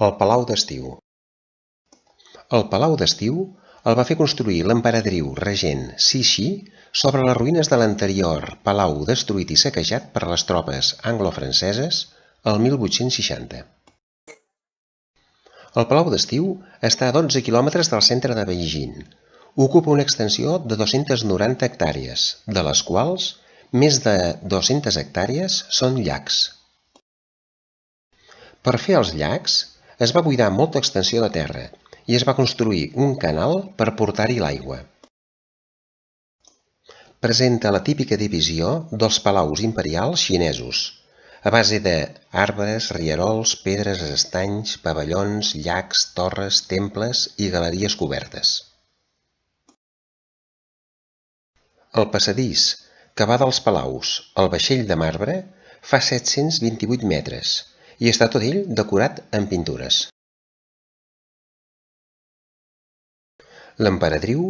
El Palau d'Estiu. El Palau d'Estiu el va fer construir l'emperadriu regent Cixi sobre les ruïnes de l'anterior palau destruït i saquejat per les tropes anglo-franceses el 1860. El Palau d'Estiu està a 12 quilòmetres del centre de Beijing. Ocupa una extensió de 290 hectàrees, de les quals més de 200 hectàrees són llacs. Per fer els llacs, es va buidar molta extensió de terra i es va construir un canal per portar-hi l'aigua. Presenta la típica divisió dels palaus imperials xinesos, a base d'arbres, rierols, pedres, estanys, pavellons, llacs, torres, temples i galeries cobertes. El passadís que va dels palaus al vaixell de marbre fa 728 metres i està tot ell decorat amb pintures. L'emperadriu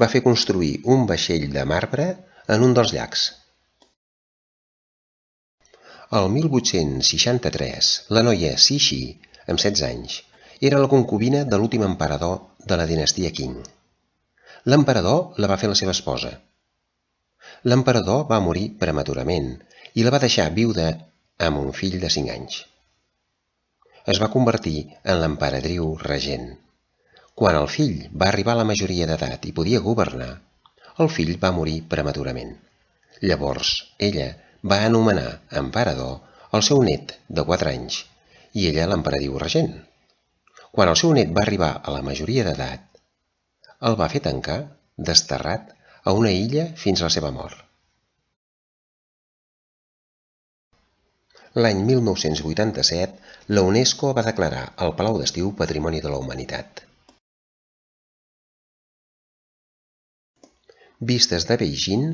va fer construir un vaixell de marbre en un dels llacs. El 1863, la noia Cixi, amb 16 anys, era la concubina de l'últim emperador de la dinastia Qing. L'emperador la va fer la seva esposa. L'emperador va morir prematurament i la va deixar viuda amb un fill de 5 anys. Es va convertir en l'emperadriu regent. Quan el fill va arribar a la majoria d'edat i podia governar, el fill va morir prematurament. Llavors, ella va anomenar emperador el seu net de 4 anys i ella l'emperadriu regent. Quan el seu net va arribar a la majoria d'edat, el va fer tancar, desterrat, a una illa fins a la seva mort. L'any 1987, la UNESCO va declarar el Palau d'Estiu Patrimoni de la Humanitat. Vistes de Beijing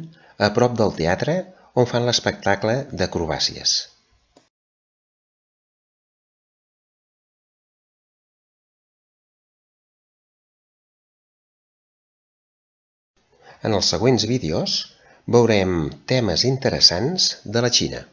a prop del teatre on fan l'espectacle d'acrobàcies. En els següents vídeos veurem temes interessants de la Xina.